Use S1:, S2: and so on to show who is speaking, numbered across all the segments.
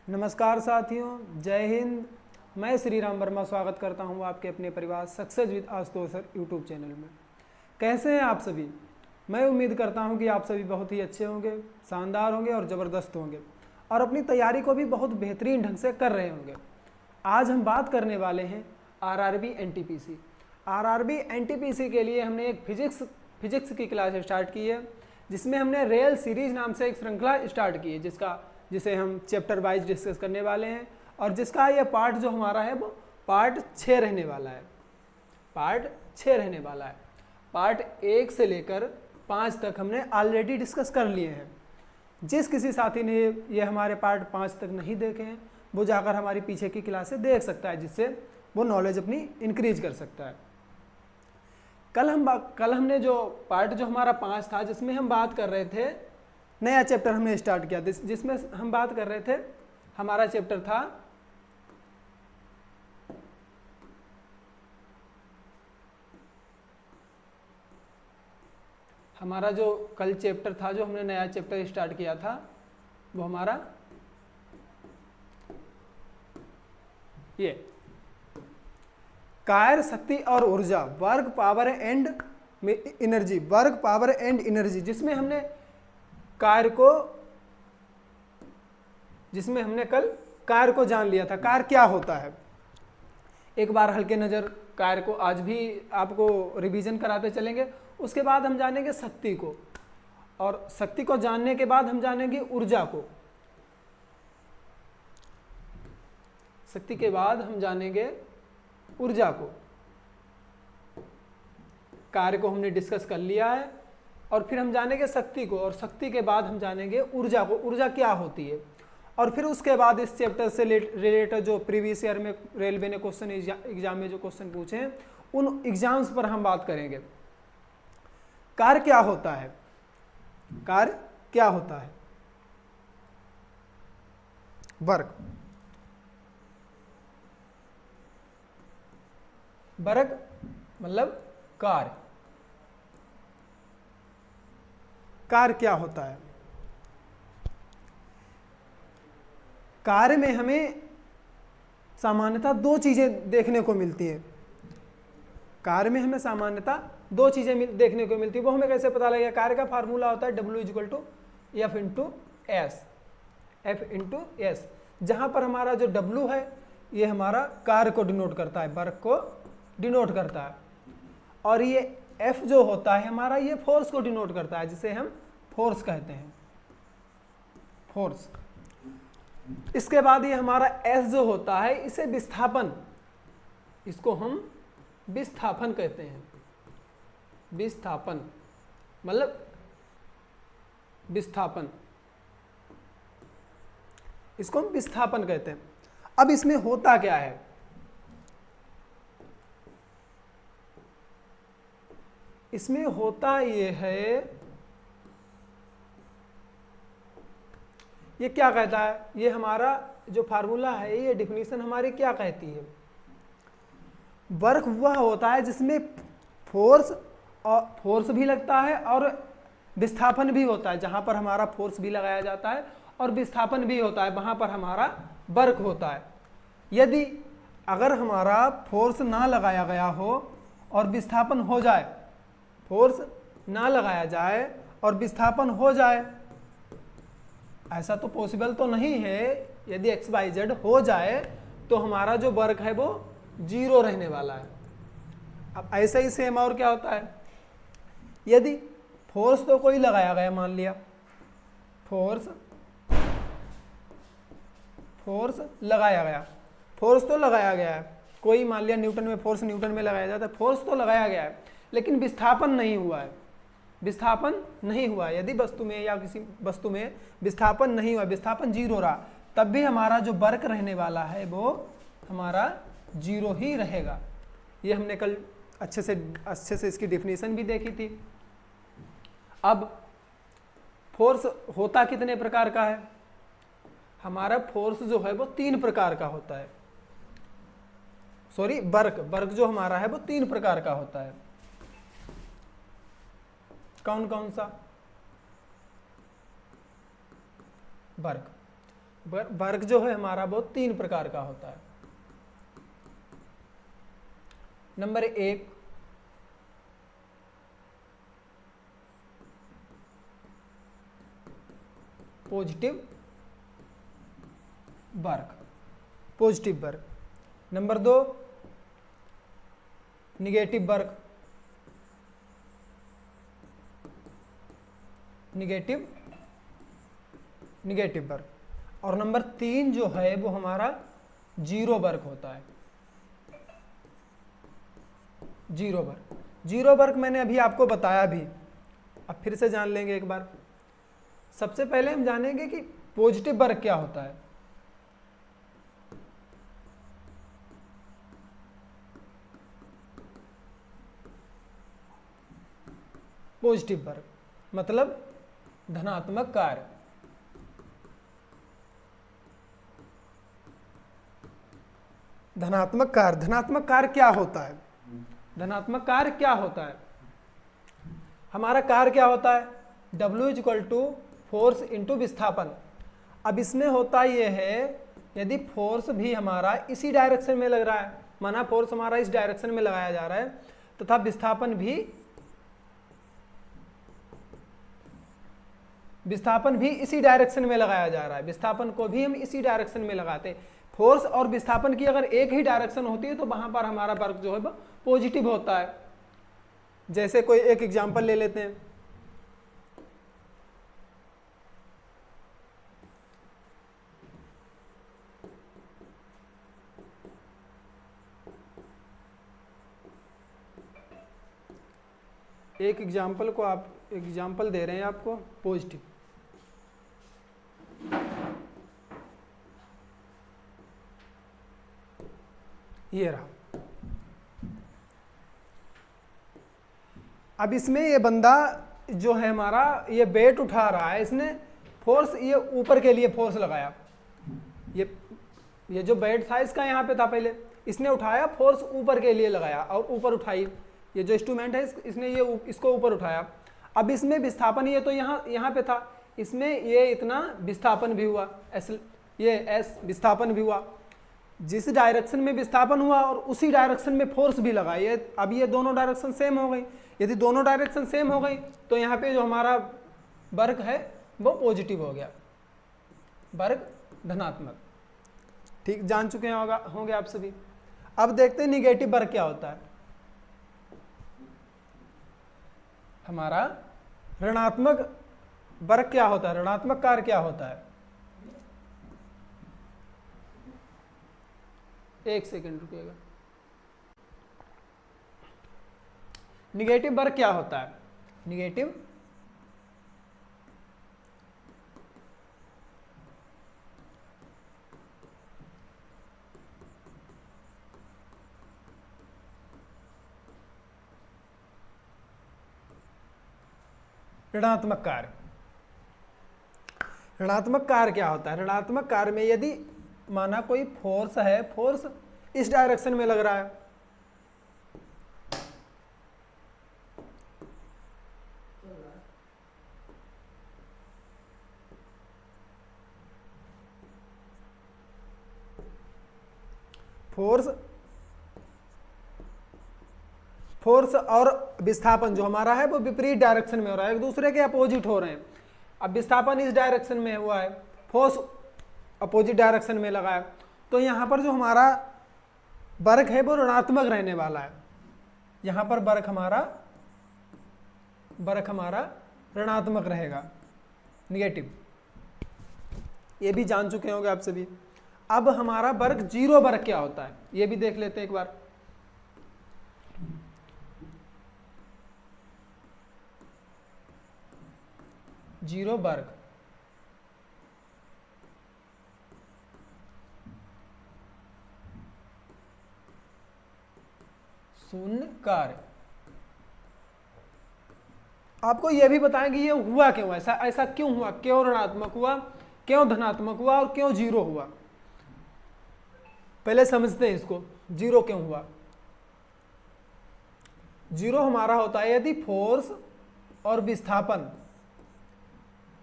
S1: नमस्कार साथियों, जय हिंद। मैं श्री राम वर्मा स्वागत करता हूं आपके अपने परिवार success with Ashutosh sir YouTube channel में। कैसे हैं आप सभी? मैं उम्मीद करता हूं कि आप सभी बहुत ही अच्छे होंगे, शानदार होंगे और ज़बरदस्त होंगे और अपनी तैयारी को भी बहुत बेहतरीन ढंग से कर रहे होंगे। आज हम बात करने वाले हैं आरआरबी एनटीपीसी। आरआरबी एनटीपीसी के लिए हमने एक फिजिक्स की क्लास स्टार्ट की है, जिसमें हमने रेल सीरीज नाम से एक श्रृंखला स्टार्ट की है, जिसे हम चैप्टर वाइज डिस्कस करने वाले हैं और जिसका ये पार्ट जो हमारा है वो पार्ट 6 रहने वाला है। पार्ट 1 से लेकर 5 तक हमने ऑलरेडी डिस्कस कर लिए हैं। जिस किसी साथी ने ये हमारे पार्ट 5 तक नहीं देखे हैं वो जाकर हमारी पीछे की क्लासें देख सकता है, जिससे वो नॉलेज अपनी इंक्रीज कर सकता है। कल हमने जो पार्ट जो हमारा 5 था, जिसमें हम बात कर रहे थे, नया चैप्टर हमने स्टार्ट किया जिसमें हम बात कर रहे थे, हमारा चैप्टर था हमारा जो कल चैप्टर था, जो हमने नया चैप्टर स्टार्ट किया था, वो हमारा ये कार्य, शक्ति और ऊर्जा, वर्क पावर एंड एनर्जी, जिसमें हमने कल कार्य को जान लिया था। कार्य क्या होता है, एक बार हल्के नज़र कार्य को आज भी आपको रिवीजन कराते चलेंगे। उसके बाद हम जानेंगे शक्ति को, और शक्ति को जानने के बाद हम जानेंगे ऊर्जा को। शक्ति के बाद हम जानेंगे ऊर्जा को। कार्य को हमने डिस्कस कर लिया है और फिर हम जानेंगे शक्ति को, और शक्ति के बाद हम जानेंगे ऊर्जा को, ऊर्जा क्या होती है। और फिर उसके बाद इस चैप्टर से रिलेटेड जो प्रीवियस ईयर में रेलवे ने क्वेश्चन एग्जाम में जो क्वेश्चन पूछे हैं, उन एग्जाम्स पर हम बात करेंगे। कार्य क्या होता है, वर्क मतलब कार्य क्या होता है। कार्य में हमें सामान्यतः दो चीजें देखने को मिलती है। वो हमें कैसे पता लगेगा? कार्य का फार्मूला होता है W = F × S, जहां पर हमारा जो W है ये हमारा कार्य को डिनोट करता है, वर्क को डिनोट करता है, और ये F जो होता है हमारा, ये फोर्स को डिनोट करता है, जिसे हम फोर्स कहते हैं, फोर्स। इसके बाद ये हमारा S जो होता है, इसे इसको हम विस्थापन कहते हैं। विस्थापन मतलब इसको हम विस्थापन कहते हैं। अब इसमें होता क्या है? इसमें होता ये है, ये क्या कहता है, ये हमारा जो फार्मूला है, ये डिफिनीशन हमारी क्या कहती है? वर्क वह होता है जिसमें फोर्स भी लगता है और विस्थापन भी होता है। जहां पर हमारा फोर्स भी लगाया जाता है और विस्थापन भी होता है, वहां पर हमारा वर्क होता है। अगर हमारा फोर्स ना लगाया गया हो और विस्थापन हो जाए, फोर्स ना लगाया जाए और विस्थापन हो जाए, ऐसा तो पॉसिबल तो नहीं है। यदि XYZ हो जाए तो हमारा जो वर्क है वो 0 रहने वाला है। अब ऐसा ही सेम और क्या होता है, यदि फोर्स तो कोई लगाया गया, मान लिया फोर्स तो लगाया गया है, कोई मान लिया न्यूटन में, फोर्स न्यूटन में लगाया जाता है, फोर्स तो लगाया गया है, लेकिन विस्थापन नहीं हुआ है। यदि वस्तु में या किसी वस्तु में विस्थापन नहीं हुआ, विस्थापन 0 रहा, तब भी हमारा जो वर्क रहने वाला है वो हमारा 0 ही रहेगा। ये हमने कल अच्छे से इसकी डेफिनेशन भी देखी थी। अब फोर्स होता कितने प्रकार का है? हमारा फोर्स जो है वो 3 प्रकार का होता है। वर्क जो हमारा है वो 3 प्रकार का होता है। कौन कौन सा? वर्क वर्ग जो है हमारा वो 3 प्रकार का होता है। नंबर 1, पॉजिटिव वर्ग, पॉजिटिव वर्ग। नंबर 2, निगेटिव वर्ग, निगेटिव वर्ग। और नंबर 3 जो है वो हमारा जीरो वर्ग होता है। जीरो वर्ग, जीरो वर्ग मैंने अभी आपको बताया भी, अब फिर से जान लेंगे एक बार। सबसे पहले हम जानेंगे कि पॉजिटिव वर्ग क्या होता है। पॉजिटिव वर्ग मतलब धनात्मक कार्य। धनात्मक कार्य, धनात्मक कार्य क्या होता है? धनात्मक कार्य क्या होता है? हमारा कार्य क्या होता है? W equal to force into विस्थापन। अब इसमें होता यह है, यदि फोर्स भी हमारा इसी डायरेक्शन में लग रहा है, माना फोर्स हमारा इस डायरेक्शन में लगाया जा रहा है, तथा विस्थापन भी इसी डायरेक्शन में लगाया जा रहा है, विस्थापन को भी हम इसी डायरेक्शन में लगाते हैं। फोर्स और विस्थापन की अगर एक ही डायरेक्शन होती है तो वहां पर हमारा वर्ग जो है वो पॉजिटिव होता है। जैसे कोई एक एग्जांपल ले लेते हैं। एक एग्जांपल दे रहे हैं आपको पॉजिटिव। ये रहा। अब इसमें ये बंदा जो है हमारा, ये वेट उठा रहा है, इसने फोर्स ये ऊपर के लिए फोर्स लगाया। ये जो वेट था इसका यहाँ पे था पहले, इसने उठाया, फोर्स ऊपर के लिए लगाया और ऊपर उठाई। ये जो इंस्ट्रूमेंट है इसने इसको ऊपर उठाया। अब इसमें विस्थापन ये तो यहाँ पे था, इसमें ये इतना विस्थापन भी हुआ, एस विस्थापन भी हुआ। जिस डायरेक्शन में विस्थापन हुआ और उसी डायरेक्शन में फोर्स भी लगा, अब ये दोनों डायरेक्शन सेम हो गई। यदि दोनों डायरेक्शन सेम हो गई तो यहाँ पे जो हमारा वर्ग है वो पॉजिटिव हो गया, वर्ग धनात्मक। ठीक, जान चुके होंगे आप सभी। अब देखते हैं निगेटिव वर्ग क्या होता है। हमारा ऋणात्मक वर्ग क्या होता है, ऋणात्मक कार्य क्या होता है? एक सेकंड रुकिएगा। निगेटिव वर्ग क्या होता है? निगेटिव ऋणात्मक कार्य। ऋणात्मक कार्य क्या होता है? ऋणात्मक कार्य में यदि माना कोई फोर्स है, फोर्स इस डायरेक्शन में लग रहा है, फोर्स और विस्थापन जो हमारा है वो विपरीत डायरेक्शन में हो रहा है, एक दूसरे के अपोजिट हो रहे हैं। अब विस्थापन इस डायरेक्शन में हुआ है, फोर्स अपोजिट डायरेक्शन में लगा है, तो यहाँ पर जो हमारा वर्ग है वो ऋणात्मक रहने वाला है। यहाँ पर वर्ग हमारा ऋणात्मक रहेगा, निगेटिव। ये भी जान चुके होंगे आप सभी। अब हमारा वर्ग जीरो वर्ग क्या होता है ये भी देख लेते हैं एक बार। जीरो वर्ग शून्य कार्य। आपको यह भी बताएंगे ये हुआ क्यों, ऐसा क्यों हुआ, क्यों ऋणात्मक हुआ, क्यों धनात्मक हुआ और क्यों जीरो हुआ। पहले समझते हैं इसको, जीरो क्यों हुआ। जीरो हमारा होता है यदि फोर्स और विस्थापन,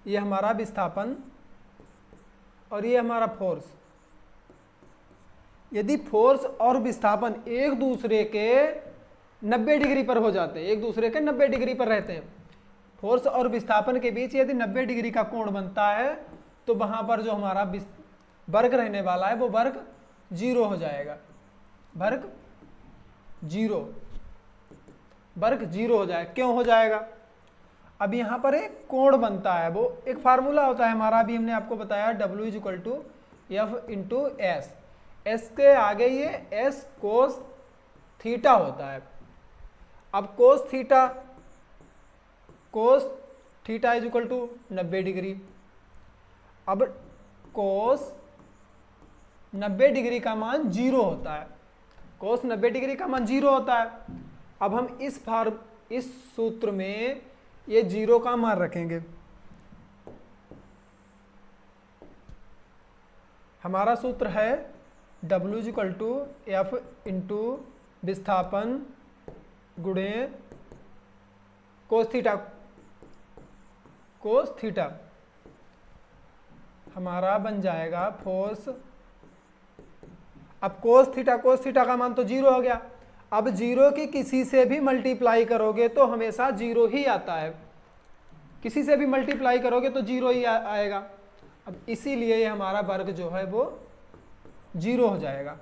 S1: ये हमारा विस्थापन और ये हमारा फोर्स। यदि फोर्स और विस्थापन एक दूसरे के 90 डिग्री पर हो जाते हैं, एक दूसरे के 90 डिग्री पर रहते हैं, फोर्स और विस्थापन के बीच यदि 90 डिग्री का कोण बनता है, तो वहां पर जो हमारा वर्ग रहने वाला है वो वर्ग 0 हो जाएगा, वर्ग 0, वर्ग 0 हो जाएगा। क्यों हो जाएगा? अब यहाँ पर एक कोण बनता है, वो एक फार्मूला होता है हमारा, अभी हमने आपको बताया W = F × S। S के आगे ये S cos थीटा होता है। अब cos थीटा = 90 डिग्री। अब cos 90 डिग्री का मान 0 होता है, cos 90 डिग्री का मान 0 होता है। अब हम इस सूत्र में ये 0 का मान रखेंगे। हमारा सूत्र है W = F × विस्थापन गुणे cos थीटा। cos थीटा हमारा बन जाएगा फोर्स। अब cos थीटा का मान तो 0 हो गया। अब 0 की किसी से भी मल्टीप्लाई करोगे तो हमेशा 0 ही आता है, किसी से भी मल्टीप्लाई करोगे तो 0 ही आएगा। अब इसीलिए ये हमारा वर्ग जो है वो 0 हो जाएगा,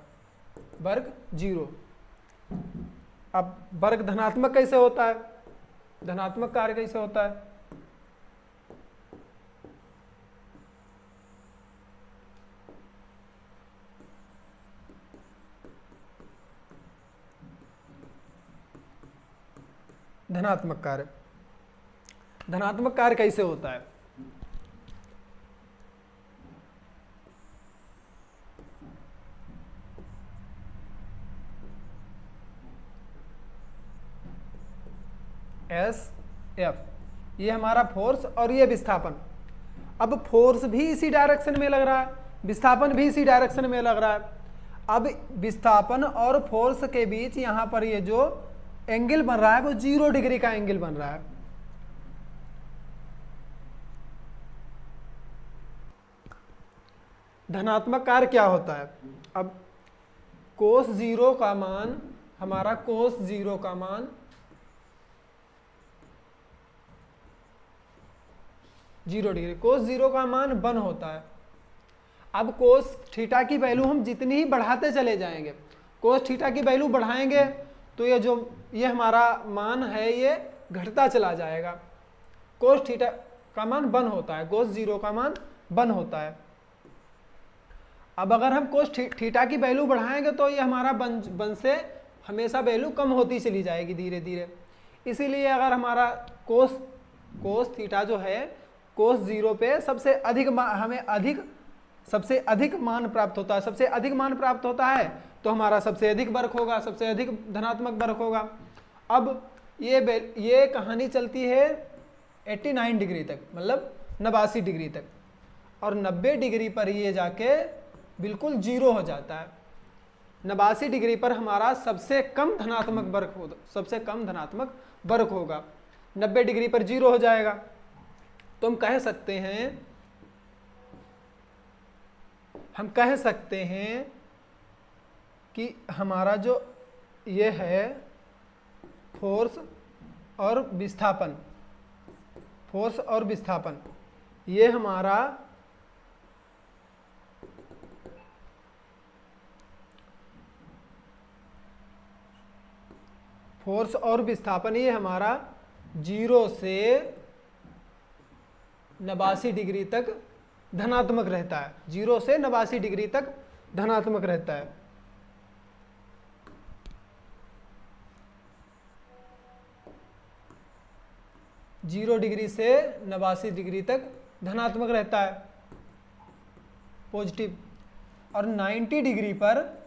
S1: वर्ग 0। अब वर्ग धनात्मक कैसे होता है, धनात्मक कार्य कैसे होता है? धनात्मक कार्य कैसे होता है? SF, ये हमारा फोर्स और ये विस्थापन। अब फोर्स भी इसी डायरेक्शन में लग रहा है, विस्थापन भी इसी डायरेक्शन में लग रहा है। अब विस्थापन और फोर्स के बीच यहाँ पर ये जो एंगल बन रहा है वो 0 डिग्री का एंगल बन रहा है। धनात्मक कार्य क्या होता है? अब cos 0 का मान, हमारा cos 0 का मान 0 डिग्री, cos 0 का मान 1 होता है। अब cos थीटा की वैल्यू हम जितनी ही बढ़ाते चले जाएंगे, cos थीटा की वैल्यू बढ़ाएंगे तो ये हमारा मान है ये घटता चला जाएगा। cos थीटा का मान 1 होता है, cos 0 का मान 1 होता है। अब अगर हम cos थीटा की वैल्यू बढ़ाएंगे तो ये हमारा 1 से हमेशा वैल्यू कम होती चली जाएगी धीरे धीरे। इसीलिए अगर हमारा cos थीटा जो है cos 0 पे सबसे अधिक मान प्राप्त होता है, सबसे अधिक मान प्राप्त होता है तो हमारा सबसे अधिक वर्क होगा, सबसे अधिक धनात्मक वर्क होगा। अब ये कहानी चलती है 89 डिग्री तक, मतलब 89 डिग्री तक, और 90 डिग्री पर ये जाके बिल्कुल 0 हो जाता है। 89 डिग्री पर हमारा सबसे कम धनात्मक वर्क होगा, 90 डिग्री पर 0 हो जाएगा। तो हम कह सकते हैं कि हमारा जो ये है फोर्स और विस्थापन, ये हमारा फोर्स और विस्थापन ये हमारा 0 से 89 डिग्री तक धनात्मक रहता है, 0 से 89 डिग्री तक धनात्मक रहता है। जीरो डिग्री से 89 डिग्री तक धनात्मक रहता है, पॉजिटिव, और 90 डिग्री पर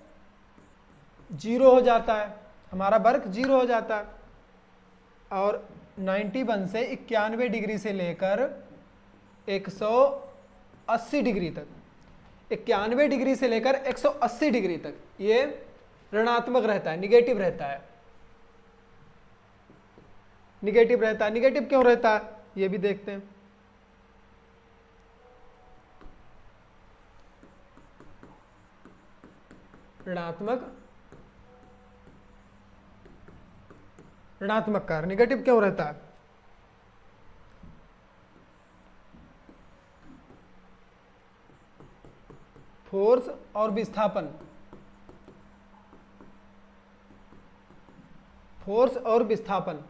S1: 0 हो जाता है, हमारा वर्क 0 हो जाता है। और 91 से 91 डिग्री से लेकर 180 डिग्री तक, 91 डिग्री से लेकर 180 डिग्री तक ये ऋणात्मक रहता है, निगेटिव रहता है। निगेटिव क्यों रहता है ये भी देखते हैं। ऋणात्मक ऋणात्मक कार्य, निगेटिव क्यों रहता है? फोर्स और विस्थापन, फोर्स और विस्थापन,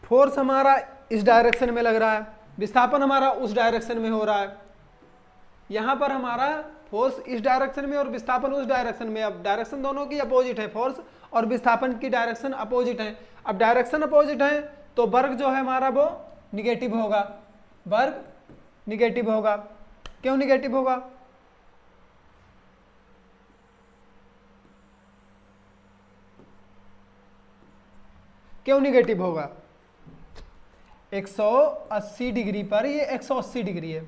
S1: फोर्स हमारा इस डायरेक्शन में लग रहा है, विस्थापन हमारा उस डायरेक्शन में हो रहा है। यहां पर हमारा फोर्स इस डायरेक्शन में और विस्थापन उस डायरेक्शन में। अब डायरेक्शन दोनों की अपोजिट है, फोर्स और विस्थापन की डायरेक्शन अपोजिट है। अब डायरेक्शन अपोजिट है तो वर्क जो है हमारा वो निगेटिव होगा, वर्क निगेटिव होगा। क्यों निगेटिव होगा? क्यों निगेटिव होगा? 180 डिग्री पर, ये 180 डिग्री है,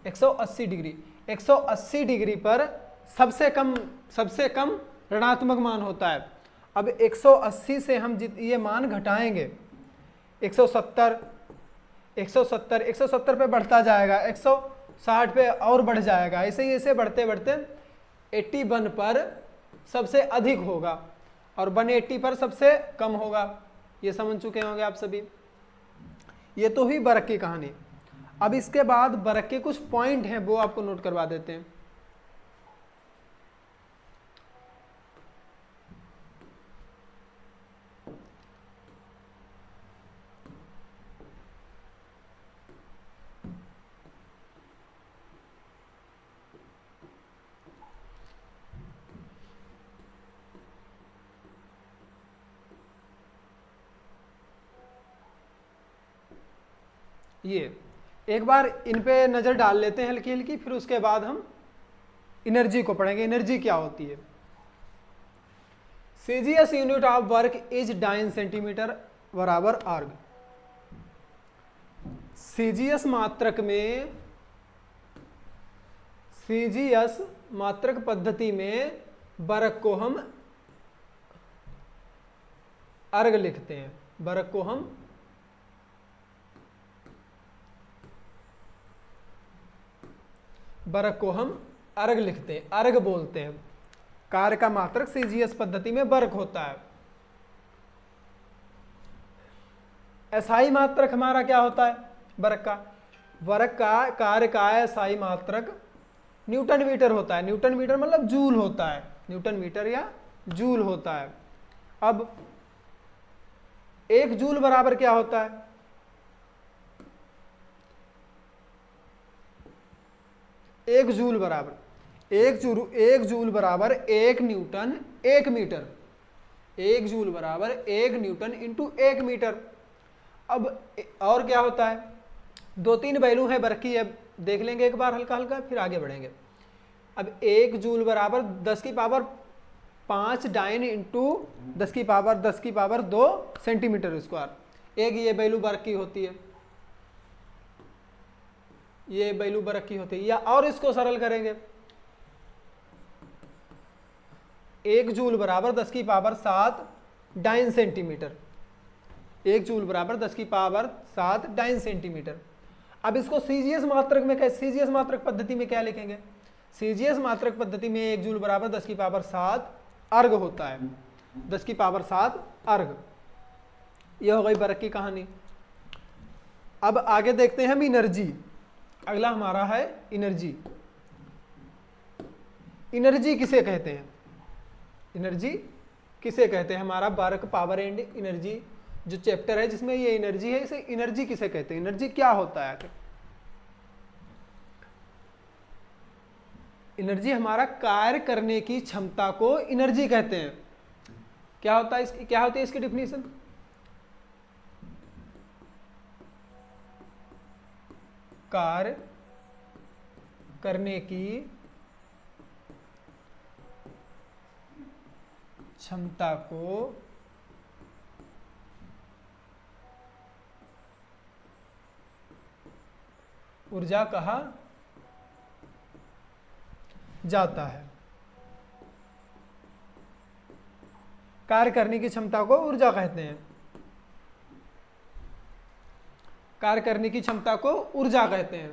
S1: 180 डिग्री, 180 डिग्री पर सबसे कम ऋणात्मक मान होता है। अब 180 से हम ये मान घटाएंगे, 170, 170 पे बढ़ता जाएगा, 160 पे और बढ़ जाएगा, ऐसे ही ऐसे बढ़ते बढ़ते 81 पर सबसे अधिक होगा और 180 पर सबसे कम होगा। ये समझ चुके होंगे आप सभी। ये तो हुई बरक की कहानी। अब इसके बाद बरक के कुछ पॉइंट हैं, वो आपको नोट करवा देते हैं। ये एक बार इन पे नजर डाल लेते हैं हल्की हल्की, फिर उसके बाद हम एनर्जी को पढ़ेंगे। एनर्जी क्या होती है? CGS unit of work is dyne centimetre बराबर आर्ग। सीजीएस मात्रक में, सीजीएस मात्रक पद्धति में वर्क को हम अर्ग लिखते हैं, वर्क को हम अर्ग लिखते हैं, अर्ग बोलते हैं। कार्य का मात्रक सीजीएस पद्धति में वर्क होता है। एसआई मात्रक हमारा क्या होता है? वर्क का कार्य का एसआई मात्रक न्यूटन मीटर होता है। न्यूटन मीटर मतलब जूल होता है, न्यूटन मीटर या जूल होता है। अब 1 जूल बराबर क्या होता है? 1 जूल बराबर 1 जूल बराबर 1 न्यूटन 1 मीटर। 1 जूल बराबर 1 न्यूटन इंटू 1 मीटर। अब और क्या होता है? 2-3 वैल्यू है वर्क की, अब देख लेंगे एक बार हल्का हल्का, फिर आगे बढ़ेंगे। अब 1 जूल बराबर 10 की पावर 5 डाइन इंटू 10 की पावर 2 सेंटीमीटर स्क्वायर। एक ये वैल्यू वर्क की होती है, ये वैल्यू वर्क की होती है। या और इसको सरल करेंगे, 1 जूल बराबर 10 की पावर 7 डाइन सेंटीमीटर। 1 जूल बराबर 10 की पावर 7 डाइन सेंटीमीटर। अब इसको सीजीएस मात्रक में कैसे, सीजीएस मात्रक पद्धति में क्या लिखेंगे? सीजीएस मात्रक पद्धति में 1 जूल बराबर 10 की पावर 7 अर्ग होता है, 10 की पावर 7 अर्ग। यह हो गई वर्क की कहानी। अब आगे देखते हैं हम एनर्जी। अगला हमारा है एनर्जी। एनर्जी किसे कहते हैं? एनर्जी किसे कहते हैं? हमारा वर्क, पावर एंड एनर्जी जो चैप्टर है जिसमें ये एनर्जी है, इसे एनर्जी किसे कहते हैं? एनर्जी क्या होता है? एनर्जी हमारा कार्य करने की क्षमता को एनर्जी कहते हैं। क्या होता है इसकी, क्या होती है इसकी डिफिनीशन? कार्य करने की क्षमता को ऊर्जा कहा जाता है। कार्य करने की क्षमता को ऊर्जा कहते हैं, कार्य करने की क्षमता को ऊर्जा कहते हैं।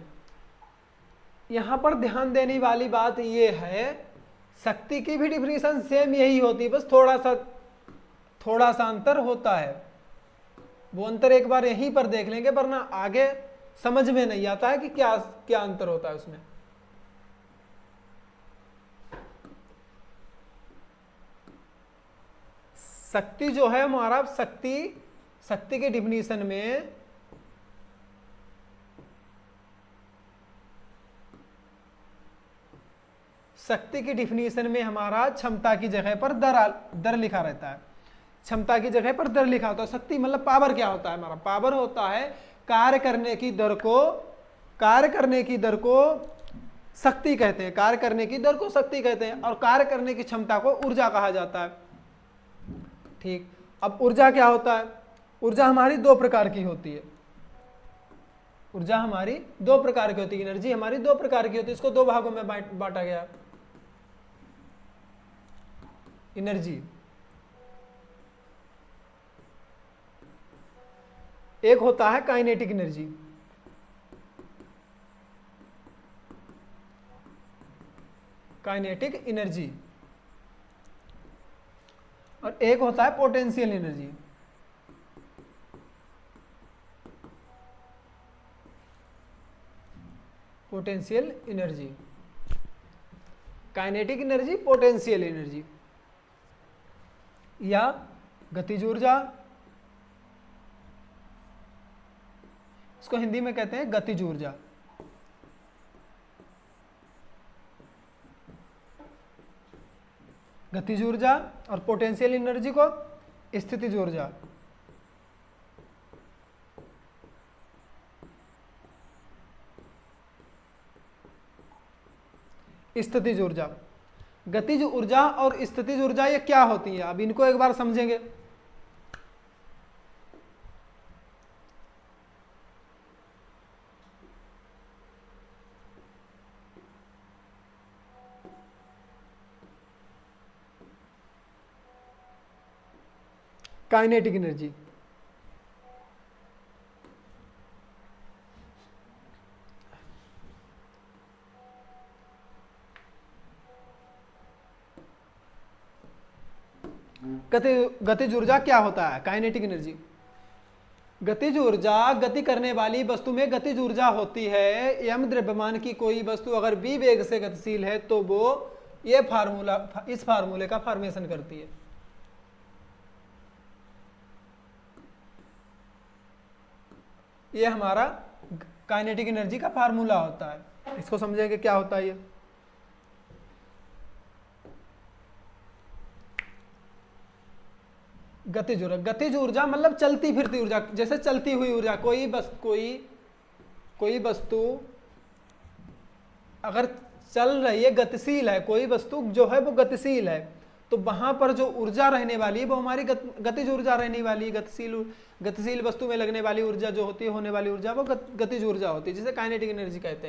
S1: यहाँ पर ध्यान देने वाली बात ये है, शक्ति की भी डिफिनीशन सेम यही होती है, बस थोड़ा सा अंतर होता है। वो अंतर एक बार यहीं पर देख लेंगे, वरना आगे समझ में नहीं आता है कि क्या क्या अंतर होता है उसमें। शक्ति जो है हमारा, शक्ति के डिफिनीशन में हमारा क्षमता की जगह पर दर लिखा रहता है। क्षमता की जगह पर दर लिखा होता है। शक्ति मतलब पावर क्या होता है हमारा? पावर होता है कार्य करने की दर को शक्ति कहते हैं। कार्य करने की दर को शक्ति कहते हैं, और कार्य करने की क्षमता को ऊर्जा कहा जाता है। ठीक, अब ऊर्जा क्या होता है? ऊर्जा हमारी दो प्रकार की होती है। एनर्जी हमारी दो प्रकार की होती है। इसको दो भागों में बांटा गया। एनर्जी एक होता है काइनेटिक एनर्जी, और एक होता है potential energy. Kinetic energy, potential energy या गतिज ऊर्जा, इसको हिंदी में कहते हैं गतिज ऊर्जा। गतिज ऊर्जा और पोटेंशियल एनर्जी को स्थितिज ऊर्जा। स्थितिज ऊर्जा, गतिज ऊर्जा और स्थितिज ऊर्जा ये क्या होती है? अब इनको एक बार समझेंगे। काइनेटिक एनर्जी, गतिज ऊर्जा क्या होता है? Kinetic energy. गतिज ऊर्जा गति करने वाली वस्तु में गतिज ऊर्जा होती है। यम द्रव्यमान की कोई वस्तु अगर v वेग से गतिशील है तो वो इस फार्मूले का फॉर्मेशन करती है। ये हमारा काइनेटिक एनर्जी का फार्मूला होता है। इसको समझेंगे क्या होता है ये। गतिज ऊर्जा मतलब चलती फिरती ऊर्जा, जैसे चलती हुई ऊर्जा। कोई वस्तु अगर चल रही है, गतिशील है, कोई वस्तु जो है वो गतिशील है, तो वहां पर जो ऊर्जा रहने वाली है वो हमारी गतिज ऊर्जा रहने वाली है। गतिशील वस्तु में लगने वाली ऊर्जा जो होती है, होने वाली ऊर्जा, वो गतिज ऊर्जा होती है, जिसे काइनेटिक एनर्जी कहते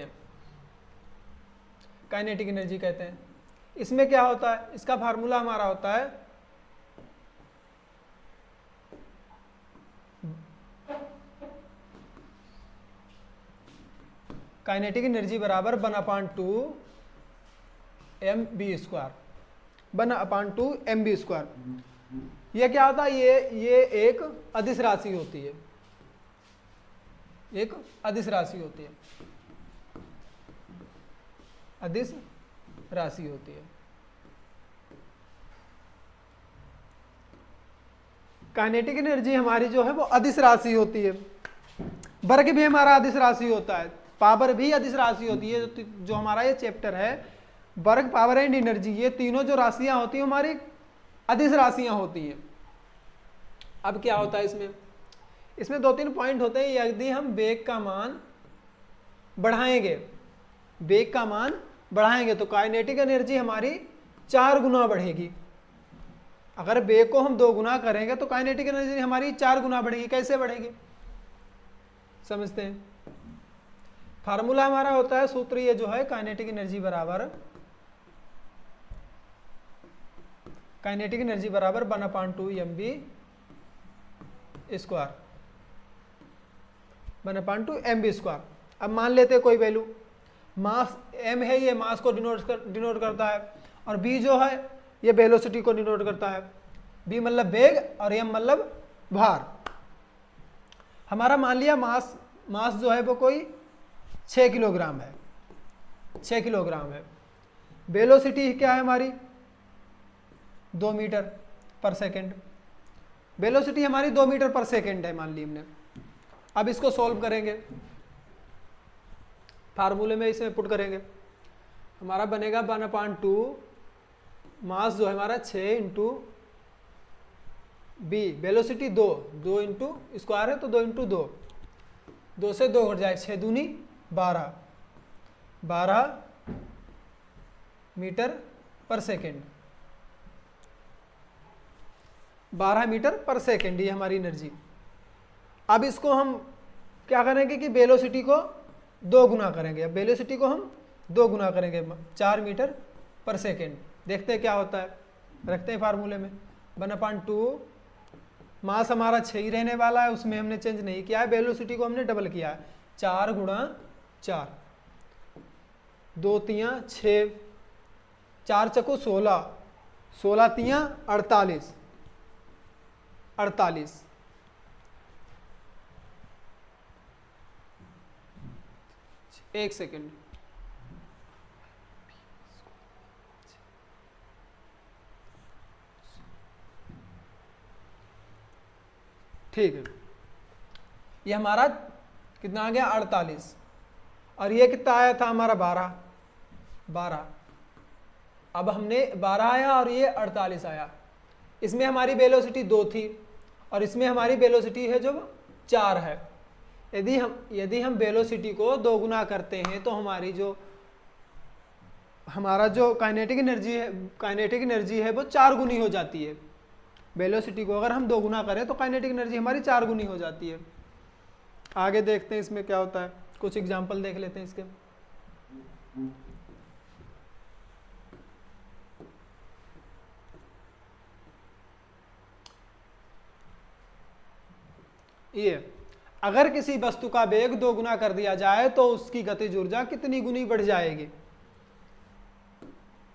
S1: हैं। इसमें क्या होता है? इसका फार्मूला हमारा होता है काइनेटिक एनर्जी बराबर 1/2 mv²। 1/2 mv²। यह क्या होता है? ये एक अदिश राशि होती है। अदिश राशि होती है। काइनेटिक एनर्जी हमारी जो है वो अदिश राशि होती है। वर्ग भी हमारा अदिश राशि होता है, पावर भी अदिश राशि होती है। जो हमारा ये चैप्टर है, वर्ग, पावर एंड एनर्जी, ये तीनों जो राशियां होती हैं हमारी अदिश राशियां होती हैं। अब क्या होता है इसमें 2-3 पॉइंट होते हैं। यदि हम वेग का मान बढ़ाएंगे तो काइनेटिक एनर्जी हमारी 4 गुना बढ़ेगी। अगर वेग को हम 2 गुना करेंगे तो काइनेटिक एनर्जी हमारी 4 गुना बढ़ेगी। कैसे बढ़ेगी समझते हैं। फार्मूला हमारा होता है, सूत्र ये जो है, काइनेटिक एनर्जी बराबर 1/2 mv²। 1/2 mv²। अब मान लेते हैं कोई वैल्यू, मास m है, ये मास को डिनोट करता है, और b जो है ये वेलोसिटी को डिनोट करता है। b मतलब वेग और m मतलब भार। हमारा मान लिया मास जो है वो कोई 6 किलोग्राम है, 6 किलोग्राम है। वेलोसिटी क्या है हमारी 2 मीटर पर सेकेंड। वेलोसिटी हमारी 2 मीटर पर सेकेंड है मान ली हमने। अब इसको सॉल्व करेंगे, फार्मूले में इसमें पुट करेंगे। हमारा बनेगा 1/2 मास जो है हमारा 6 into B, velocity 2 into square है तो 2 इंटू 2 से 2 घट जाए, 6 दूनी 12 मीटर पर सेकेंड, 12 मीटर पर सेकेंड ये हमारी एनर्जी। अब इसको हम क्या करेंगे कि वेलोसिटी को 2 गुना करेंगे। अब वेलोसिटी को हम 2 गुना करेंगे 4 मीटर पर सेकेंड। देखते हैं क्या होता है, रखते हैं फार्मूले में 1/2 मास हमारा 6 ही रहने वाला है, उसमें हमने चेंज नहीं किया है, वेलोसिटी को हमने डबल किया है 4 गुणा 4, 2 तियाँ 6, 4 चक्कू 16, 16 तियाँ 48, 1 सेकेंड। ठीक है, ये हमारा कितना आ गया 48, और ये कितना आया था हमारा 12। अब हमने 12 आया और ये 48 आया। इसमें हमारी वेलोसिटी 2 थी और इसमें हमारी वेलोसिटी है जो 4 है। यदि हम वेलोसिटी को 2 गुना करते हैं तो हमारा जो काइनेटिक एनर्जी है वो 4 गुनी हो जाती है। वेलोसिटी को अगर हम 2 गुना करें तो काइनेटिक एनर्जी हमारी 4 गुनी हो जाती है। आगे देखते हैं इसमें क्या होता है, कुछ एग्जांपल देख लेते हैं इसके। ये अगर किसी वस्तु का वेग 2 गुना कर दिया जाए तो उसकी गतिज ऊर्जा कितनी गुनी बढ़ जाएगी,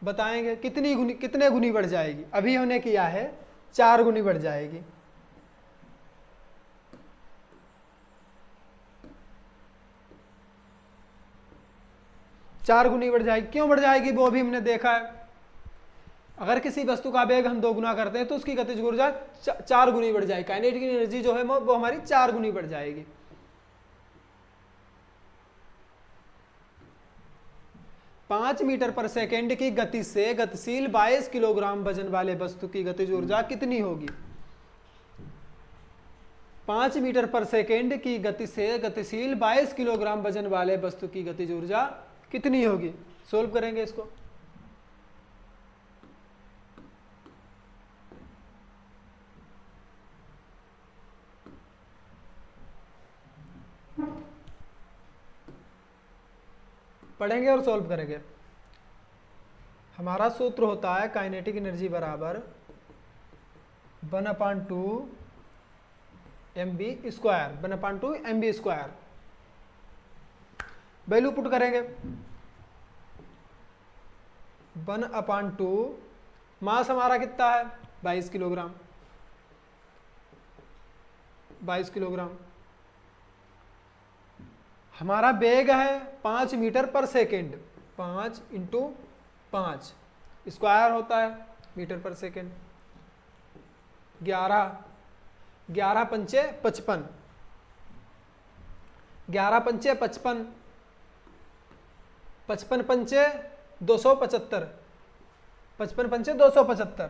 S1: बताएंगे कितने गुनी बढ़ जाएगी। अभी हमने किया है 4 गुनी बढ़ जाएगी। चार गुनी बढ़ जाएगी। क्यों बढ़ जाएगी वो भी हमने देखा है। अगर किसी वस्तु का वेग हम 2 गुना करते हैं तो उसकी गतिज ऊर्जा 4 गुनी बढ़ जाएगी। काइनेटिक एनर्जी जो है वो हमारी 4 गुनी बढ़ जाएगी। पाँच मीटर पर सेकेंड की गति से गतिशील 22 किलोग्राम वजन वाले वस्तु की गतिज ऊर्जा कितनी होगी। 5 मीटर पर सेकेंड की गति से गतिशील 22 किलोग्राम वजन वाले वस्तु की गतिज ऊर्जा कितनी होगी। सोल्व करेंगे इसको। पढ़ेंगे और सॉल्व करेंगे। हमारा सूत्र होता है काइनेटिक एनर्जी बराबर 1/2 mv square, 1/2 mv square. Value put करेंगे 1/2 मास हमारा कितना है 22 किलोग्राम, 22 किलोग्राम। हमारा वेग है 5 मीटर पर सेकेंड, 5 इंटू 5 स्क्वायर होता है मीटर पर सेकेंड। 11 पंचे 55, 11 पंचे 55, 55 पंचे 275, 55 पंचे 275।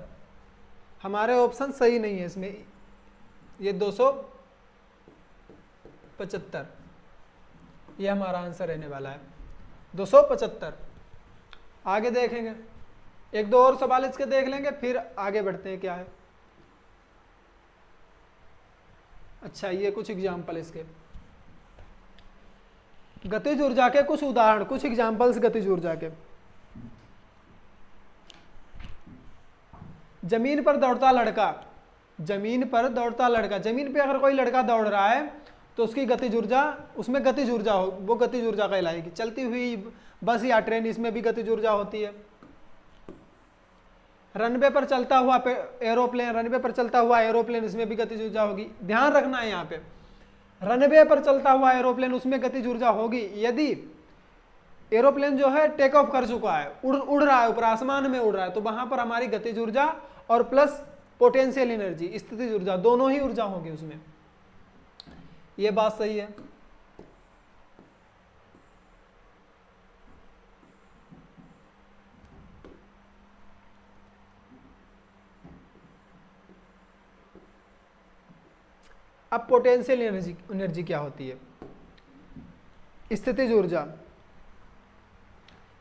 S1: हमारे ऑप्शन सही नहीं है इसमें, ये 275 ये हमारा आंसर रहने वाला है 275। आगे देखेंगे, एक दो और सवाल इसके देख लेंगे फिर आगे बढ़ते हैं क्या है। अच्छा, ये कुछ एग्जाम्पल इसके गतिज ऊर्जा के कुछ उदाहरण, कुछ एग्जाम्पल्स गतिज ऊर्जा के। जमीन पर दौड़ता लड़का, जमीन पर दौड़ता लड़का, जमीन पे अगर कोई लड़का दौड़ रहा है तो उसकी गतिज ऊर्जा, उसमें गतिज ऊर्जा हो, वो गतिज ऊर्जा कहलाएगी। चलती हुई बस या ट्रेन, इसमें भी गतिज ऊर्जा होती है। रनवे पर चलता हुआ एरोप्लेन, रनवे पर चलता हुआ एरोप्लेन, इसमें भी गतिज ऊर्जा होगी। ध्यान रखना है यहाँ पे, रनवे पर चलता हुआ एरोप्लेन, उसमें गतिज ऊर्जा होगी यदि एरोप्लेन जो है टेक ऑफ कर चुका है, उड़ रहा है, ऊपर आसमान में उड़ रहा है, तो वहां पर हमारी गतिज ऊर्जा और प्लस पोटेंशियल एनर्जी, स्थितिज ऊर्जा, दोनों ही ऊर्जा होगी उसमें। ये बात सही है। अब पोटेंशियल एनर्जी क्या होती है? स्थितिज ऊर्जा,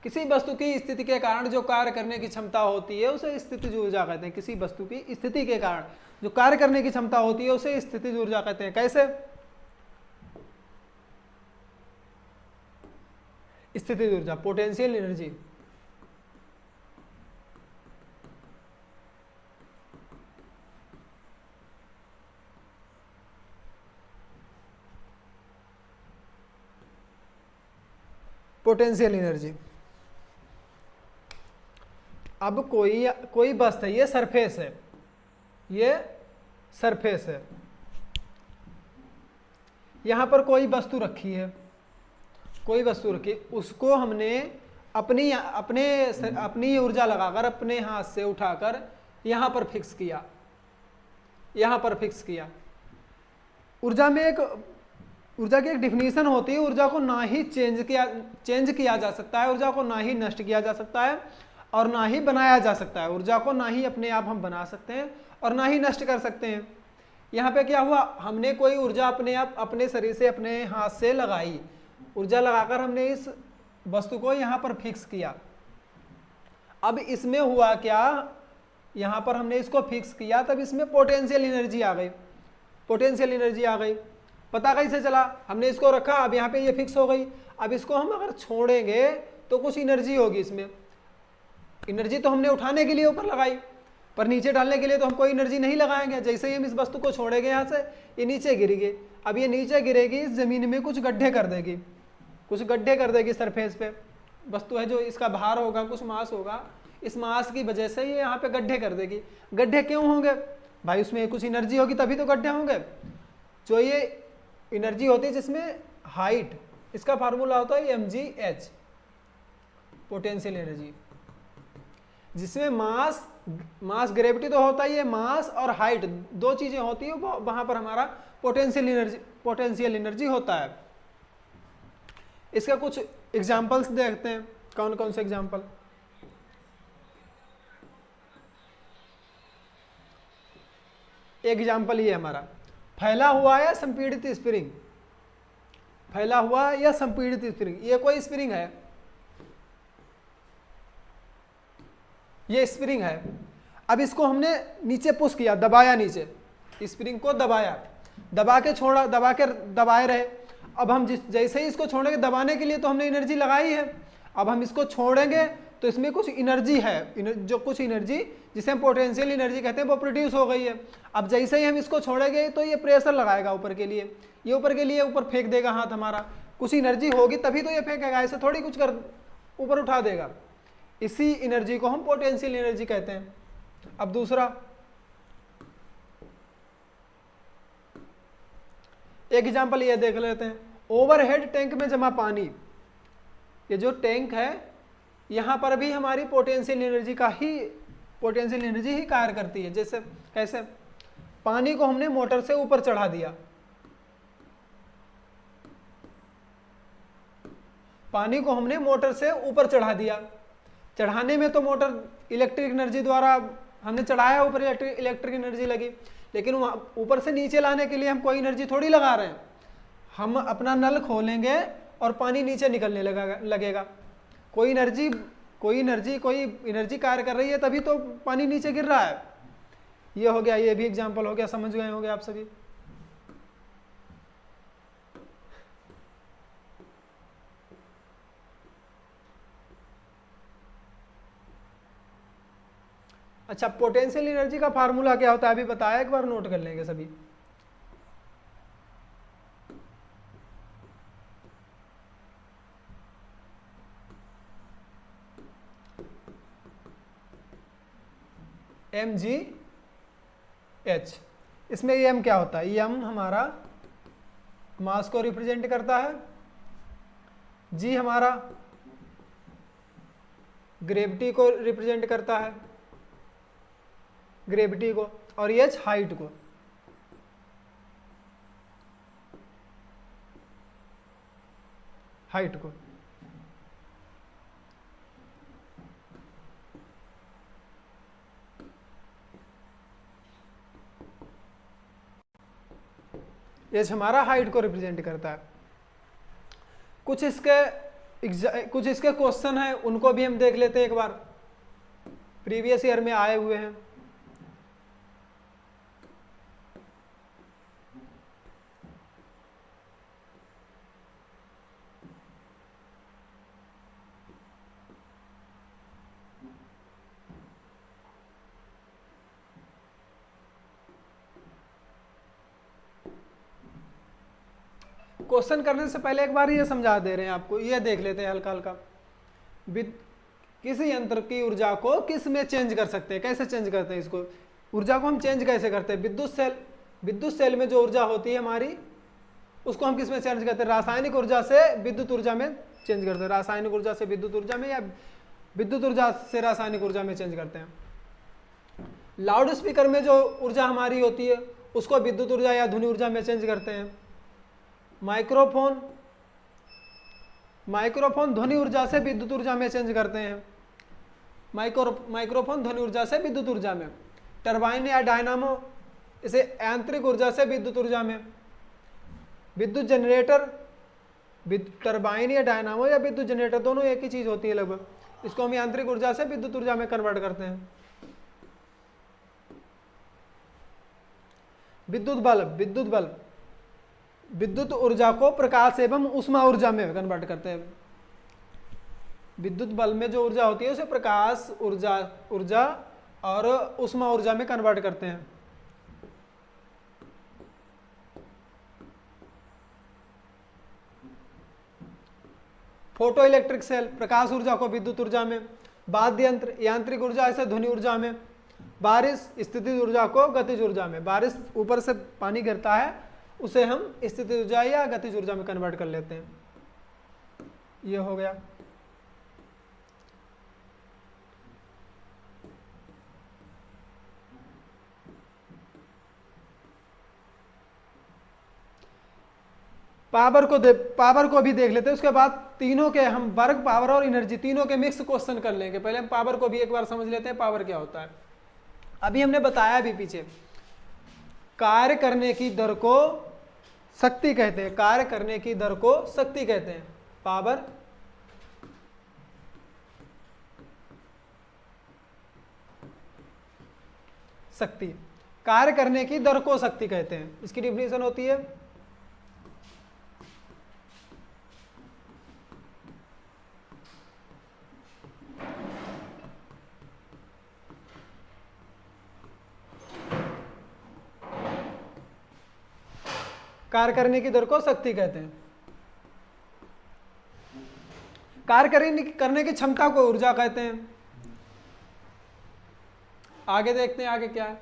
S1: किसी वस्तु की स्थिति के कारण जो कार्य करने की क्षमता होती है उसे स्थितिज ऊर्जा कहते हैं। किसी वस्तु की स्थिति के कारण जो कार्य करने की क्षमता होती है उसे स्थितिज ऊर्जा कहते हैं। कैसे? स्थितिज ऊर्जा, पोटेंशियल एनर्जी, पोटेंशियल एनर्जी। अब कोई वस्तु है, ये सरफेस है, ये सरफेस है, यहां पर कोई वस्तु रखी है, कोई वस्तु रखी, उसको हमने अपनी ऊर्जा लगाकर अपने हाथ से उठाकर यहां पर फिक्स किया, यहां पर फिक्स किया। ऊर्जा की एक डिफिनीशन होती है, ऊर्जा को ना ही चेंज किया जा सकता है, ऊर्जा को ना ही नष्ट किया जा सकता है और ना ही बनाया जा सकता है। ऊर्जा को ना ही अपने आप हम बना सकते हैं और ना ही नष्ट कर सकते हैं। यहाँ पे क्या हुआ, हमने कोई ऊर्जा अपने आप अपने शरीर से, अपने हाथ से लगाई, ऊर्जा लगाकर हमने इस वस्तु को यहाँ पर फिक्स किया। अब इसमें हुआ क्या, यहाँ पर हमने इसको फिक्स किया, तब इसमें पोटेंशियल एनर्जी आ गई, पोटेंशियल एनर्जी आ गई। पता कैसे चला? हमने इसको रखा, अब यहाँ पे ये फिक्स हो गई। अब इसको हम अगर छोड़ेंगे तो कुछ एनर्जी होगी इसमें। एनर्जी तो हमने उठाने के लिए ऊपर लगाई, पर नीचे डालने के लिए तो हम कोई एनर्जी नहीं लगाएंगे। जैसे ही हम इस वस्तु को छोड़ेंगे यहाँ से, ये नीचे गिरेगी। अब ये नीचे गिरेगी, इस जमीन में कुछ गड्ढे कर देगी, कुछ गड्ढे कर देगी सरफेस पे। वस्तु है जो इसका भार होगा, कुछ मास होगा, इस मास की वजह से ये यहाँ पे गड्ढे कर देगी। गड्ढे क्यों होंगे भाई? उसमें कुछ एनर्जी होगी तभी तो गड्ढे होंगे। जो ये एनर्जी होती है जिसमें हाइट, इसका फार्मूला होता है mgh, पोटेंशियल एनर्जी, जिसमें मास ग्रेविटी तो होता ही है, मास और हाइट दो चीजें होती है, वहां पर हमारा पोटेंशियल एनर्जी होता है। इसका कुछ एग्जांपल्स देखते हैं, कौन कौन से एग्जांपल। एग्जांपल ये हमारा फैला हुआ या संपीड़ित स्प्रिंग, फैला हुआ या संपीड़ित स्प्रिंग। ये कोई स्प्रिंग है, ये स्प्रिंग है। अब इसको हमने नीचे पुश किया, दबाया, नीचे स्प्रिंग को दबाया, दबा के छोड़ा, दबाए रहे। अब हम जैसे ही इसको छोड़ेंगे, दबाने के लिए तो हमने एनर्जी लगाई है, अब हम इसको छोड़ेंगे तो इसमें कुछ एनर्जी है, जो कुछ एनर्जी जिसे हम पोटेंशियल एनर्जी कहते हैं वो प्रोड्यूस हो गई है। अब जैसे ही हम इसको छोड़ेंगे तो ये प्रेशर लगाएगा ऊपर के लिए, ये ऊपर के लिए ऊपर फेंक देगा हाथ हमारा, कुछ एनर्जी होगी तभी तो ये फेंकेगा, ऐसे थोड़ी कुछ कर ऊपर उठा देगा। इसी एनर्जी को हम पोटेंशियल एनर्जी कहते हैं। अब दूसरा एग्जाम्पल ये देख लेते हैं, ओवरहेड टैंक में जमा पानी। ये जो टैंक है यहां पर भी हमारी पोटेंशियल एनर्जी ही कार्य करती है। जैसे कैसे? पानी को हमने मोटर से ऊपर चढ़ा दिया, पानी को हमने मोटर से ऊपर चढ़ा दिया। चढ़ाने में तो मोटर इलेक्ट्रिक एनर्जी द्वारा हमने चढ़ाया, ऊपर इलेक्ट्रिक एनर्जी लगी, लेकिन ऊपर से नीचे लाने के लिए हम कोई एनर्जी थोड़ी लगा रहे हैं। हम अपना नल खोलेंगे और पानी नीचे निकलने लगेगा। कोई एनर्जी कार्य कर रही है तभी तो पानी नीचे गिर रहा है। ये हो गया, ये भी एग्जांपल हो गया, समझ गए होंगे आप सभी। अच्छा, पोटेंशियल एनर्जी का फार्मूला क्या होता है अभी बताया, एक बार नोट कर लेंगे सभी। mgh। इसमें m क्या होता है, m हमारा मास को रिप्रेजेंट करता है, g हमारा ग्रेविटी को रिप्रेजेंट करता है, ग्रेविटी को, और h हाइट को। हाइट को एच हमारा हाइट को रिप्रेजेंट करता है। कुछ इसके क्वेश्चन हैं, उनको भी हम देख लेते हैं एक बार, प्रीवियस ईयर में आए हुए हैं। क्वेश्चन करने से पहले एक बार ये समझा दे रहे हैं आपको, ये देख लेते हैं हल्का हल्का। किसी यंत्र की ऊर्जा को किस में चेंज कर सकते हैं, कैसे चेंज करते हैं इसको, ऊर्जा को हम चेंज कैसे करते हैं। विद्युत सेल में जो ऊर्जा होती है हमारी, उसको हम किस में चेंज करते हैं, रासायनिक ऊर्जा से विद्युत ऊर्जा में चेंज करते हैं, रासायनिक ऊर्जा से विद्युत ऊर्जा में, या विद्युत ऊर्जा से रासायनिक ऊर्जा में चेंज करते हैं। लाउड स्पीकर में जो ऊर्जा हमारी होती है उसको विद्युत ऊर्जा या ध्वनि ऊर्जा में चेंज करते हैं। माइक्रोफोन ध्वनि ऊर्जा से विद्युत ऊर्जा में चेंज करते हैं, माइक्रोफोन ध्वनि ऊर्जा से विद्युत ऊर्जा में। टरबाइन या डायनामो, इसे यांत्रिक ऊर्जा से विद्युत ऊर्जा में। विद्युत जनरेटर, टरबाइन या डायनामो या विद्युत जनरेटर दोनों एक ही चीज होती है लगभग, इसको हम यांत्रिक ऊर्जा से विद्युत ऊर्जा में कन्वर्ट करते हैं। विद्युत बल्ब विद्युत ऊर्जा को प्रकाश एवं ऊष्मा ऊर्जा में कन्वर्ट करते हैं। विद्युत बल्ब में जो ऊर्जा होती है उसे प्रकाश ऊर्जा और ऊष्मा ऊर्जा में कन्वर्ट करते हैं। फोटो इलेक्ट्रिक सेल प्रकाश ऊर्जा को विद्युत ऊर्जा में। वाद्य यंत्र यांत्रिक ऊर्जा से ध्वनि ऊर्जा में। बारिश स्थितिज ऊर्जा को गतिज ऊर्जा में। बारिश ऊपर से पानी गिरता है उसे हम स्थितिज ऊर्जा या गतिज ऊर्जा में कन्वर्ट कर लेते हैं। ये हो गया। पावर को भी देख लेते हैं, उसके बाद तीनों के हम वर्क, पावर और एनर्जी तीनों के मिक्स क्वेश्चन कर लेंगे। पहले हम पावर को भी एक बार समझ लेते हैं, पावर क्या होता है। अभी हमने बताया भी पीछे, कार्य करने की दर को शक्ति कहते हैं, कार्य करने की दर को शक्ति कहते हैं। पावर शक्ति, कार्य करने की दर को शक्ति कहते हैं। इसकी डिफिनेशन होती है कार्य करने की दर को शक्ति कहते हैं। कार्य करने की क्षमता को ऊर्जा कहते हैं। आगे देखते हैं आगे क्या है।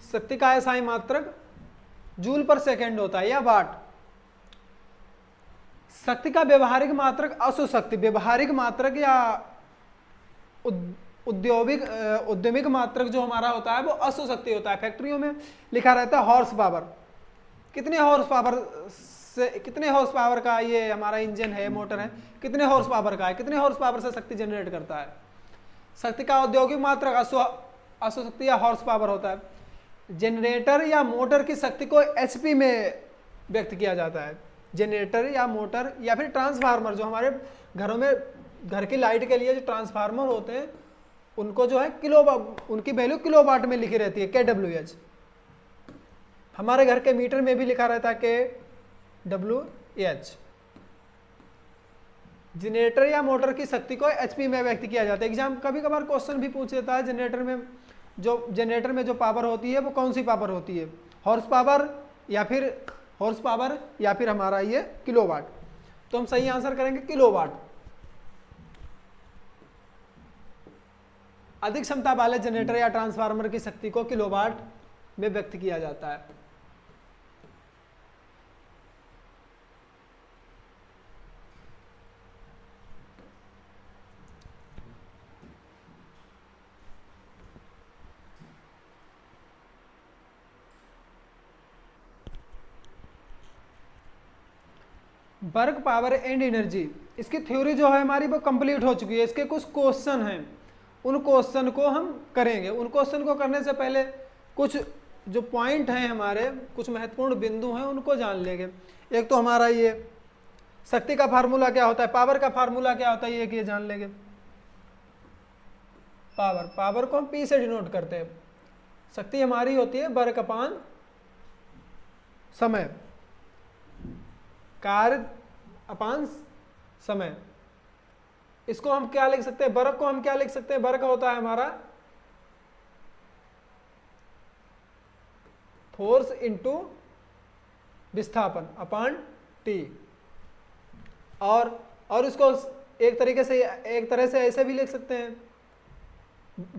S1: शक्ति का एसआई मात्रक जूल पर सेकेंड होता है या वाट। शक्ति का व्यवहारिक मात्रक अशुद्ध शक्ति, व्यवहारिक मात्रक या उद्यमिक मात्रक जो हमारा होता है वो अशुद्ध शक्ति होता है। फैक्ट्रियों में लिखा रहता है हॉर्स पावर, कितने हॉर्स पावर का ये हमारा इंजन है, मोटर है, कितने हॉर्स पावर का है, कितने हॉर्स पावर से शक्ति जनरेट करता है। शक्ति का औद्योगिक मात्रक अशुद्ध शक्ति या हॉर्स पावर होता है। जनरेटर या मोटर की शक्ति को एचपी में व्यक्त किया जाता है। जनरेटर या मोटर या फिर ट्रांसफार्मर, जो हमारे घरों में घर की लाइट के लिए जो ट्रांसफार्मर होते हैं उनको जो है उनकी वैल्यू किलोवाट में लिखी रहती है, kWh। हमारे घर के मीटर में भी लिखा रहता है kWh। जनरेटर या मोटर की शक्ति को एचपी में व्यक्त किया जाता है। एग्जाम कभी कभार क्वेश्चन भी पूछ देता है, जनरेटर में जो पावर होती है वो कौन सी पावर होती है, हॉर्स पावर या फिर हमारा ये किलोवाट। तो हम सही आंसर करेंगे किलोवाट। अधिक क्षमता वाले जनरेटर या ट्रांसफार्मर की शक्ति को किलोवाट में व्यक्त किया जाता है। वर्क पावर एंड एनर्जी, इसकी थ्योरी जो है हमारी वो कंप्लीट हो चुकी है। इसके कुछ क्वेश्चन हैं, उन क्वेश्चन को हम करेंगे। उन क्वेश्चन को करने से पहले कुछ जो पॉइंट हैं हमारे, कुछ महत्वपूर्ण बिंदु हैं, उनको जान लेंगे। एक तो हमारा ये शक्ति का फार्मूला क्या होता है, पावर का फार्मूला क्या होता है, ये जान लेंगे। पावर को हम पी से डिनोट करते हैं। शक्ति हमारी होती है वर्क अपान समय, कार्य अपान समय। इसको हम क्या लिख सकते हैं, वर्क को हम क्या लिख सकते हैं, वर्क होता है हमारा फोर्स इनटू विस्थापन अपान टी। और इसको एक तरह से ऐसे भी लिख सकते हैं,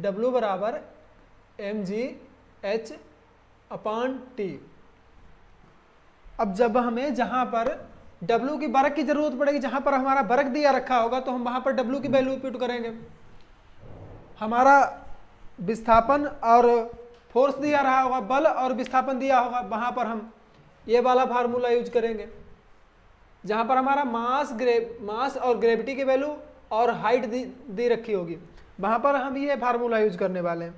S1: W बराबर mgh अपान टी। अब जब हमें जहां पर W की वर्क की जरूरत पड़ेगी, जहां पर हमारा वर्क दिया रखा होगा, तो हम वहां पर W की वैल्यू पुट करेंगे। हमारा विस्थापन और फोर्स दिया रहा होगा, बल और विस्थापन दिया होगा, वहां पर हम ये वाला फार्मूला यूज करेंगे। जहां पर हमारा मास और ग्रेविटी की वैल्यू और हाइट दी रखी होगी, वहां पर हम ये फार्मूला यूज करने वाले हैं।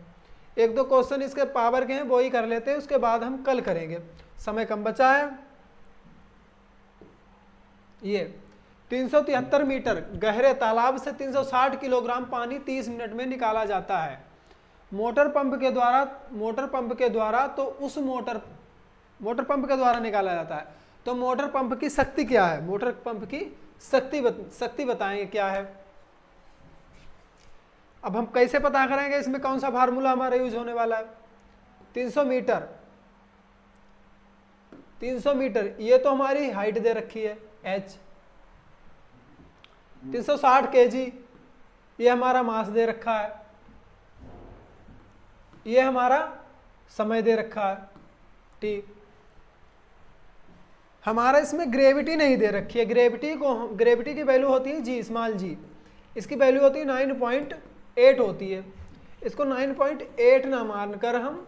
S1: एक दो क्वेश्चन इसके पावर के हैं, वो ही कर लेते हैं, उसके बाद हम कल करेंगे, समय कम बचा है। ये 373 मीटर गहरे तालाब से 360 किलोग्राम पानी 30 मिनट में निकाला जाता है मोटर पंप के द्वारा। तो उस मोटर पंप के द्वारा निकाला जाता है। तो मोटर पंप की शक्ति क्या है, मोटर पंप की शक्ति बताएंगे क्या है। अब हम कैसे पता करेंगे, इसमें कौन सा फार्मूला हमारा यूज होने वाला है। 300 मीटर ये तो हमारी हाइट दे रखी है h। 360 kg ये हमारा मास दे रखा है, ये हमारा समय दे रखा है t। हमारा इसमें ग्रेविटी नहीं दे रखी है। ग्रेविटी की वैल्यू होती है g, स्मॉल g। इसकी वैल्यू होती है 9.8 होती है। इसको 9.8 ना मानकर हम,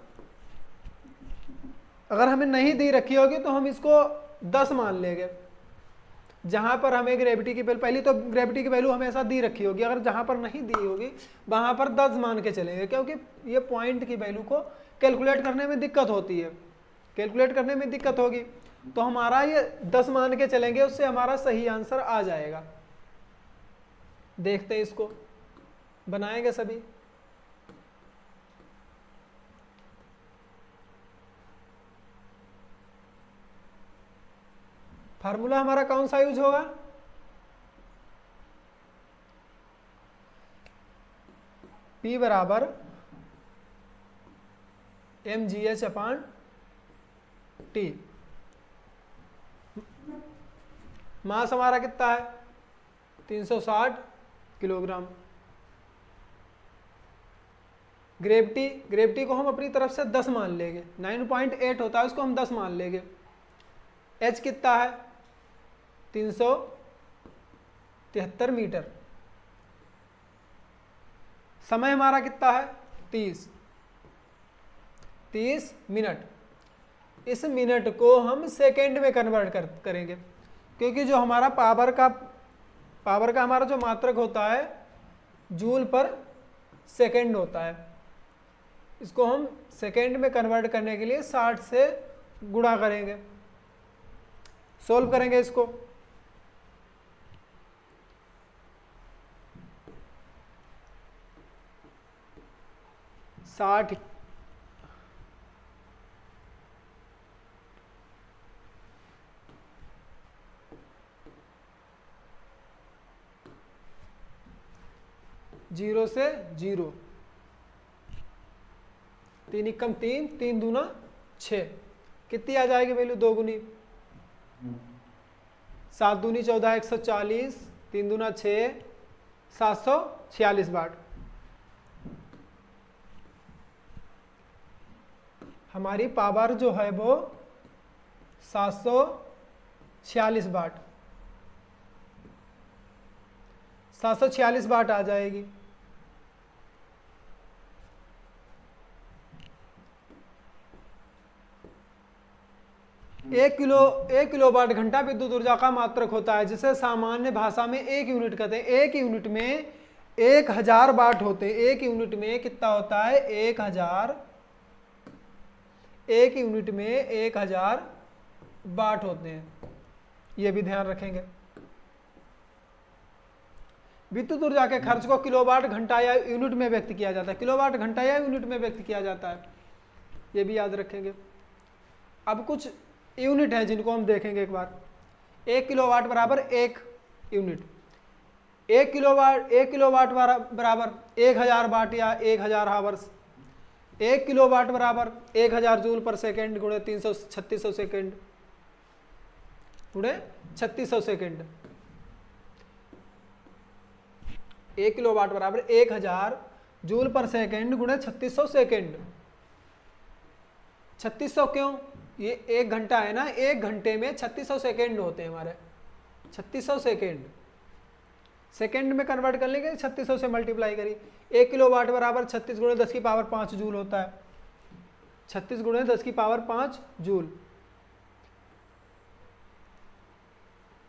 S1: अगर हमें नहीं दी रखी होगी तो हम इसको 10 मान लेंगे। जहां पर हमें ग्रेविटी की वैल्यू, पहली तो ग्रेविटी की वैल्यू हमेशा दी रखी होगी, अगर जहां पर नहीं दी होगी वहां पर 10 मान के चलेंगे, क्योंकि ये पॉइंट की वैल्यू को कैलकुलेट करने में दिक्कत होती है, होगी। तो हमारा ये 10 मान के चलेंगे, उससे हमारा सही आंसर आ जाएगा। देखते हैं, इसको बनाएंगे सभी। फार्मूला हमारा कौन सा यूज होगा, P बराबर mgh अपान टी। मास हमारा कितना है 360 किलोग्राम। ग्रेविटी को हम अपनी तरफ से 10 मान लेंगे, 9.8 होता है, उसको हम 10 मान लेंगे। h कितना है 373 मीटर। समय हमारा कितना है 30 मिनट। इस मिनट को हम सेकेंड में कन्वर्ट करेंगे, क्योंकि जो हमारा पावर का हमारा जो मात्रक होता है जूल पर सेकेंड होता है। इसको हम सेकेंड में कन्वर्ट करने के लिए 60 से गुणा करेंगे, सोल्व करेंगे इसको। साठ 0 से 0, 3 एकम 3, 3 दूना 6, कितनी आ जाएगी वैल्यू, 2 गुनी 7 दूनी 14, 140, 3 दूना 6, 746 वाट। हमारी पावर जो है वो 746 वाट, 746 वाट आ जाएगी। एक किलोवाट घंटा विद्युत ऊर्जा का मात्रक होता है, जिसे सामान्य भाषा में 1 यूनिट कहते हैं। 1 यूनिट में 1000 वाट होते हैं। 1 यूनिट में कितना होता है? 1000। 1 यूनिट में 1000 वाट होते हैं, ये भी ध्यान रखेंगे। विद्युत ऊर्जा के खर्च को किलोवाट घंटा या यूनिट में व्यक्त किया जाता है। किलोवाट घंटा या यूनिट में व्यक्त किया जाता है, ये भी याद रखेंगे। अब कुछ यूनिट हैं जिनको हम देखेंगे एक बार। 1 किलोवाट बराबर 1 यूनिट। 1 किलोवाट बराबर 1000 वाट या 1000 हावर्स। 1 किलोवाट बराबर 1000 जूल पर सेकेंड गुणे 3600 सेकेंड गुणे 3600 सेकेंड। 1 किलोवाट बराबर 1000 जूल पर सेकेंड गुणे 3600 सेकेंड। 3600 क्यों? ये 1 घंटा है ना, 1 घंटे में 3600 सेकेंड होते हैं हमारे। 3600 सेकेंड, सेकेंड में कन्वर्ट कर लेंगे, 3600 से मल्टीप्लाई करिए। 1 किलोवाट बराबर 36 गुणे 10 की पावर 5 जूल होता है। 36 गुणे 10 की पावर 5 जूल।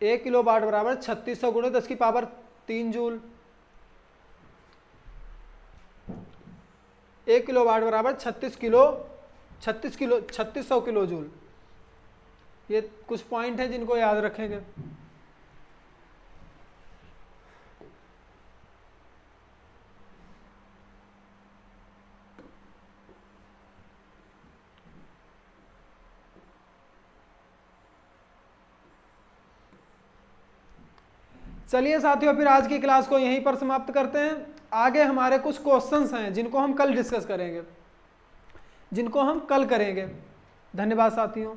S1: 1 किलोवाट बराबर 3600 गुणे 10 की पावर 3 जूल। 1 किलोवाट बराबर 3600 किलो जूल। ये कुछ पॉइंट है जिनको याद रखेंगे। चलिए साथियों, फिर आज की क्लास को यहीं पर समाप्त करते हैं। आगे हमारे कुछ क्वेश्चंस हैं जिनको हम कल डिस्कस करेंगे, जिनको हम कल करेंगे। धन्यवाद साथियों।